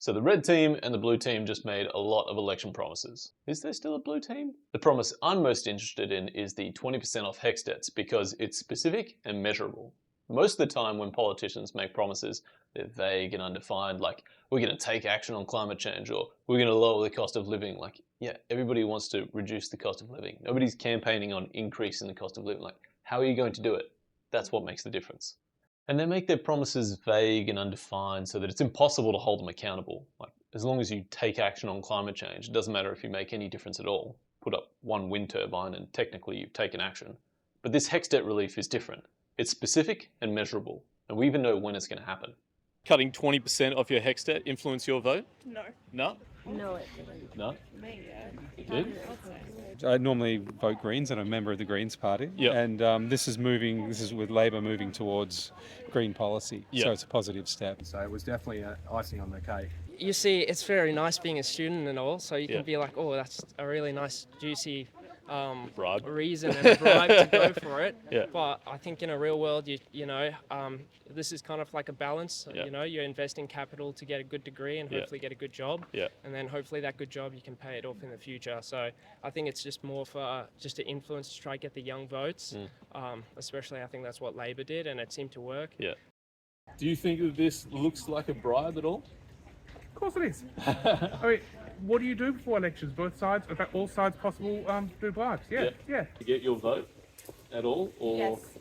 So the red team and the blue team just made a lot of election promises. Is there still a blue team? The promise I'm most interested in is the 20% off HECS debts because it's specific and measurable. Most of the time when politicians make promises, they're vague and undefined, like we're going to take action on climate change or we're going to lower the cost of living. Like, yeah, everybody wants to reduce the cost of living. Nobody's campaigning on increasing the cost of living. Like, how are you going to do it? That's what makes the difference. And they make their promises vague and undefined so that it's impossible to hold them accountable. Like, as long as you take action on climate change, it doesn't matter if you make any difference at all. Put up one wind turbine and technically you've taken action. But this HECS debt relief is different. It's specific and measurable, and we even know when it's going to happen. Cutting 20% off your HECS debt influence your vote? No. No? No, it didn't. No? Me, yeah. It did? I normally vote Greens, and I'm a member of the Greens Party. Yep. And this is with Labor moving towards green policy. Yep. So it's a positive step. So it was definitely icing on the cake. You see, it's very nice being a student and all, so you Yeah. can be like, oh, that's a really nice, juicy Bribe. reason and a bribe to go for it. Yeah. But I think in a real world, this is kind of like a balance. Yeah. You know, you're investing capital to get a good degree and Yeah. hopefully get a good job. Yeah. And then hopefully that good job, you can pay it off in the future. So I think it's just more for just to influence to try to get the young votes. Especially I think that's what Labor did and it seemed to work. Yeah. Do you think that this looks like a bribe at all? Of course it is. I mean, what do you do before elections? Both sides, in fact, all sides possible do bribes. Yeah. To get your vote at all? Or Yes.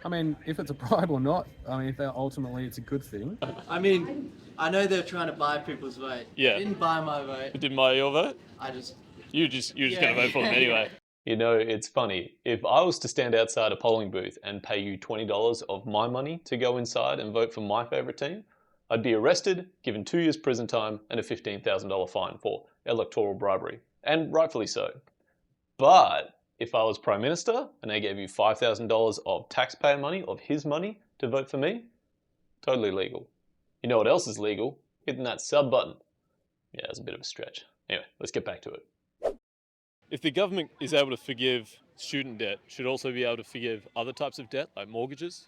I mean, if it's a bribe or not, I mean, if ultimately it's a good thing. I mean, I know they're trying to buy people's vote. Yeah. They didn't buy my vote. did my your vote? You're just Yeah. going to vote for them anyway. You know, it's funny. If I was to stand outside a polling booth and pay you $20 of my money to go inside and vote for my favourite team, I'd be arrested, given 2 years prison time and a $15,000 fine for electoral bribery. And rightfully so. But if I was Prime Minister and they gave you $5,000 of taxpayer money, of his money, to vote for me, totally legal. You know what else is legal? Hitting that sub button. Yeah, it's a bit of a stretch. Anyway, let's get back to it. If the government is able to forgive student debt, should it also be able to forgive other types of debt, like mortgages?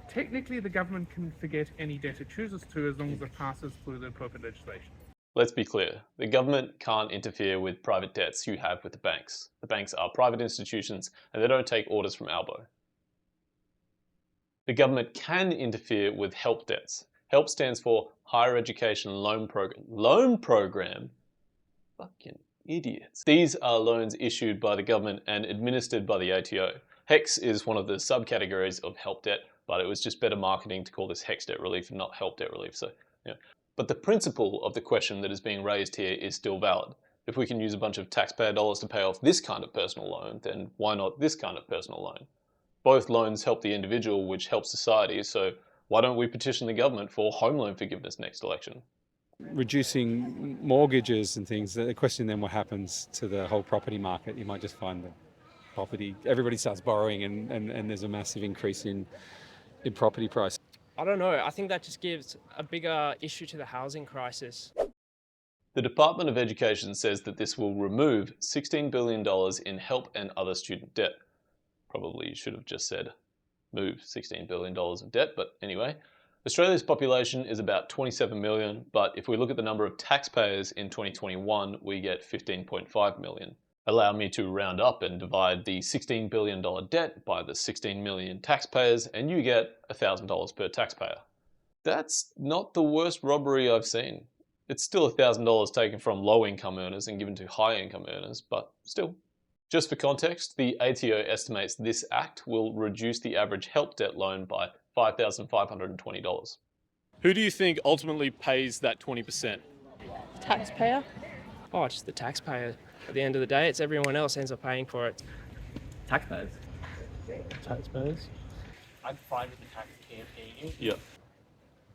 Technically, the government can forget any debt it chooses to as long as it passes through the appropriate legislation. Let's be clear. The government can't interfere with private debts you have with the banks. The banks are private institutions and they don't take orders from Albo. The government can interfere with HELP debts. HELP stands for Higher Education Loan Program. Loan Program? Fucking idiots. These are loans issued by the government and administered by the ATO. HECS is one of the subcategories of HELP debt, but it was just better marketing to call this HECS debt relief and not HELP debt relief. So, yeah. But the principle of the question that is being raised here is still valid. If we can use a bunch of taxpayer dollars to pay off this kind of personal loan, then why not this kind of personal loan? Both loans help the individual, which helps society, so why don't we petition the government for home loan forgiveness next election? Reducing mortgages and things, the question then what happens to the whole property market? You might just find that property, everybody starts borrowing and there's a massive increase in property price. I don't know. I think that just gives a bigger issue to the housing crisis. The Department of Education says that this will remove $16 billion in HELP and other student debt. Probably you should have just said move $16 billion of debt, but anyway. Australia's population is about 27 million, but if we look at the number of taxpayers in 2021, we get 15.5 million. Allow me to round up and divide the $16 billion debt by the 16 million taxpayers, and you get $1,000 per taxpayer. That's not the worst robbery I've seen. It's still $1,000 taken from low-income earners and given to high-income earners, but still. Just for context, the ATO estimates this act will reduce the average HELP debt loan by $5,520. Who do you think ultimately pays that 20%? Taxpayer? Oh, just the taxpayer. At the end of the day, it's everyone else ends up paying for it. Taxpayers. Taxpayers. I'm fine with the taxpayer paying it. Yep.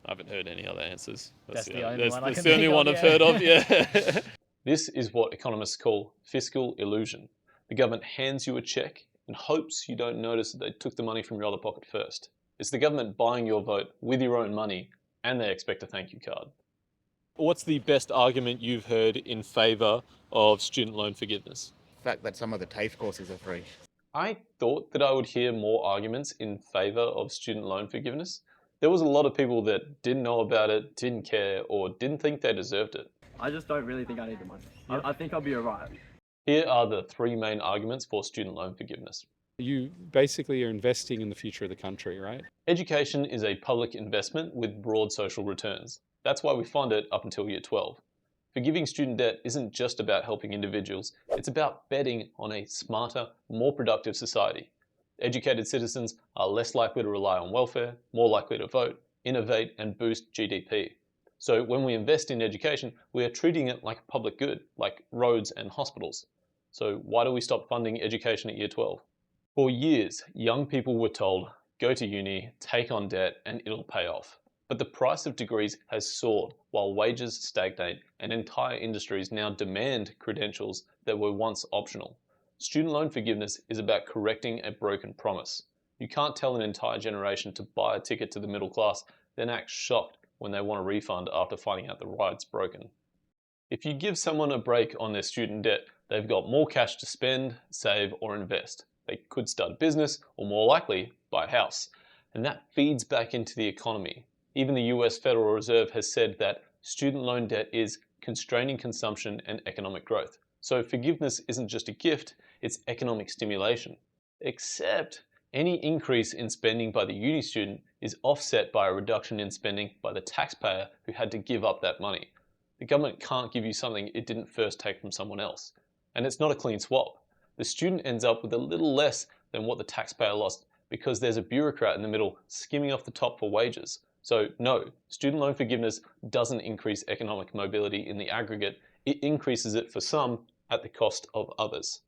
I haven't heard any other answers. That's the only one I That's can the only think one of, I've yeah. heard of, yeah. This is what economists call fiscal illusion. The government hands you a check and hopes you don't notice that they took the money from your other pocket first. It's the government buying your vote with your own money, and they expect a thank you card. What's the best argument you've heard in favour of student loan forgiveness? The fact that some of the TAFE courses are free. I thought that I would hear more arguments in favour of student loan forgiveness, There was a lot of people that didn't know about it, didn't care, or didn't think they deserved it. I just don't really think I need the money. I think I'll be alright. Here are the three main arguments for student loan forgiveness. You basically are investing in the future of the country, right? Education is a public investment with broad social returns. That's why we fund it up until year 12. Forgiving student debt isn't just about helping individuals, it's about betting on a smarter, more productive society. Educated citizens are less likely to rely on welfare, more likely to vote, innovate, and boost GDP. So when we invest in education, we are treating it like a public good, like roads and hospitals. So why do we stop funding education at year 12? For years, young people were told, go to uni, take on debt, and it'll pay off. But the price of degrees has soared while wages stagnate and entire industries now demand credentials that were once optional. Student loan forgiveness is about correcting a broken promise. You can't tell an entire generation to buy a ticket to the middle class, then act shocked when they want a refund after finding out the ride's broken. If you give someone a break on their student debt, they've got more cash to spend, save, or invest. They could start a business, or more likely, buy a house. And that feeds back into the economy. Even the US Federal Reserve has said that student loan debt is constraining consumption and economic growth. So forgiveness isn't just a gift, it's economic stimulation. Except any increase in spending by the uni student is offset by a reduction in spending by the taxpayer who had to give up that money. The government can't give you something it didn't first take from someone else. And it's not a clean swap. The student ends up with a little less than what the taxpayer lost because there's a bureaucrat in the middle skimming off the top for wages. So no, student loan forgiveness doesn't increase economic mobility in the aggregate. It increases it for some at the cost of others.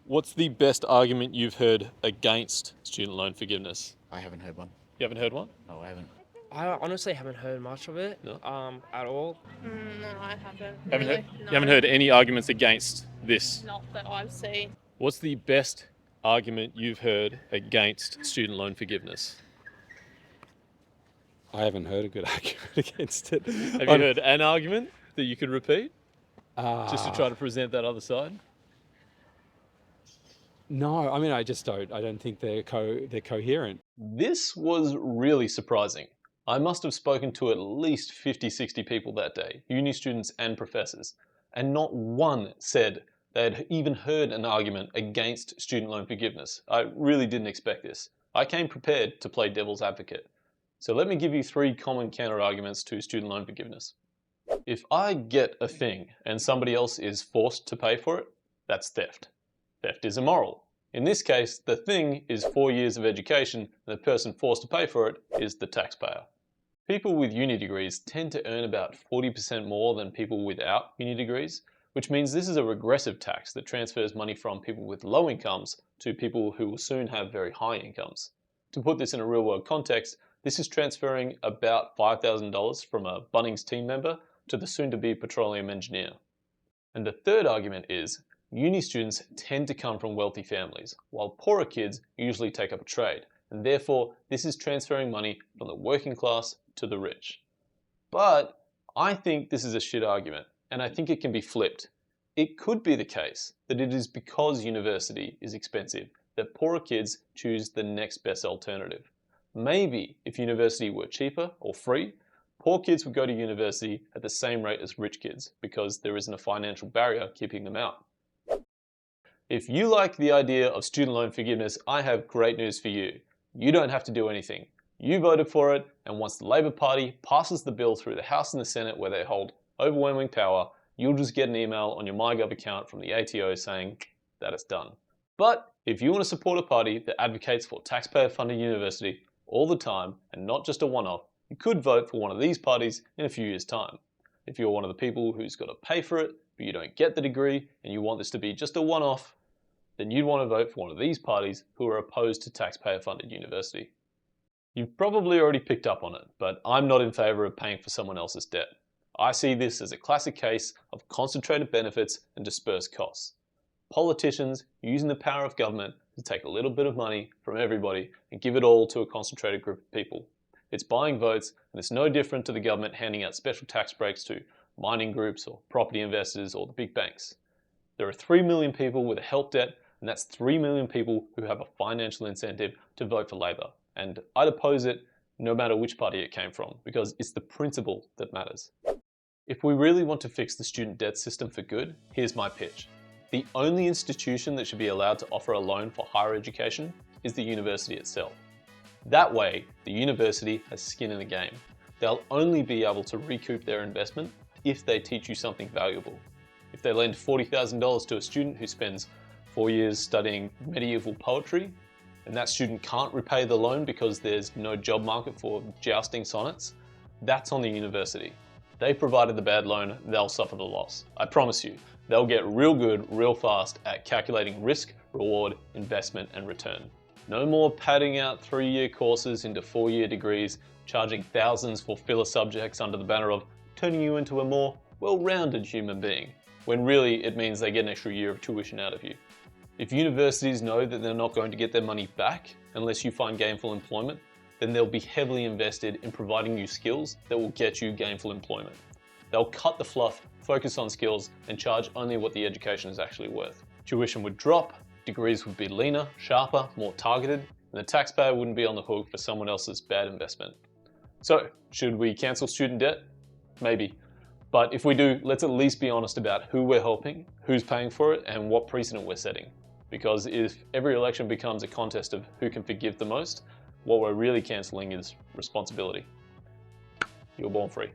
What's the best argument you've heard against student loan forgiveness? I haven't heard one. You haven't heard one? No, I haven't. I honestly haven't heard much of it at all. No, I haven't. Haven't really. heard, You haven't heard any arguments against this? Not that I've seen. What's the best argument you've heard against student loan forgiveness? I haven't heard a good argument against it. Have you heard an argument that you could repeat? Just to try to present that other side? No, I mean, I don't think they're coherent. This was really surprising. I must have spoken to at least 50, 60 people that day, uni students and professors, and not one said they had even heard an argument against student loan forgiveness. I really didn't expect this. I came prepared to play devil's advocate. So let me give you three common counter-arguments to student loan forgiveness. If I get a thing and somebody else is forced to pay for it, that's theft. Theft is immoral. In this case, the thing is 4 years of education and the person forced to pay for it is the taxpayer. People with uni degrees tend to earn about 40% more than people without uni degrees, which means this is a regressive tax that transfers money from people with low incomes to people who will soon have very high incomes. To put this in a real-world context, this is transferring about $5,000 from a Bunnings team member to the soon-to-be petroleum engineer. And the third argument is, uni students tend to come from wealthy families, while poorer kids usually take up a trade, and therefore this is transferring money from the working class to the rich. But I think this is a shit argument, and I think it can be flipped. It could be the case that it is because university is expensive that poorer kids choose the next best alternative. Maybe if university were cheaper or free, poor kids would go to university at the same rate as rich kids because there isn't a financial barrier keeping them out. If you like the idea of student loan forgiveness, I have great news for you. You don't have to do anything. You voted for it, and once the Labor Party passes the bill through the House and the Senate where they hold overwhelming power, you'll just get an email on your MyGov account from the ATO saying that it's done. But if you want to support a party that advocates for taxpayer-funded university all the time and not just a one-off, you could vote for one of these parties in a few years' time. If you're one of the people who's got to pay for it, but you don't get the degree, and you want this to be just a one-off, then you'd want to vote for one of these parties who are opposed to taxpayer-funded university. You've probably already picked up on it, but I'm not in favour of paying for someone else's debt. I see this as a classic case of concentrated benefits and dispersed costs. Politicians using the power of government to take a little bit of money from everybody and give it all to a concentrated group of people. It's buying votes, and it's no different to the government handing out special tax breaks to mining groups or property investors or the big banks. There are 3 million people with a health debt, and that's 3 million people who have a financial incentive to vote for Labor. And I'd oppose it no matter which party it came from, because it's the principle that matters. If we really want to fix the student debt system for good, here's my pitch. The only institution that should be allowed to offer a loan for higher education is the university itself. That way, the university has skin in the game. They'll only be able to recoup their investment if they teach you something valuable. If they lend $40,000 to a student who spends 4 years studying medieval poetry, and that student can't repay the loan because there's no job market for jousting sonnets, that's on the university. They provided the bad loan, they'll suffer the loss. I promise you, they'll get real good, real fast at calculating risk, reward, investment, and return. No more padding out 3-year courses into 4-year degrees, charging thousands for filler subjects under the banner of turning you into a more well-rounded human being, when really it means they get an extra year of tuition out of you. If universities know that they're not going to get their money back unless you find gainful employment, then they'll be heavily invested in providing you skills that will get you gainful employment. They'll cut the fluff, focus on skills, and charge only what the education is actually worth. Tuition would drop, degrees would be leaner, sharper, more targeted, and the taxpayer wouldn't be on the hook for someone else's bad investment. So, should we cancel student debt? Maybe. But if we do, let's at least be honest about who we're helping, who's paying for it, and what precedent we're setting. Because if every election becomes a contest of who can forgive the most, what we're really cancelling is responsibility. You're born free.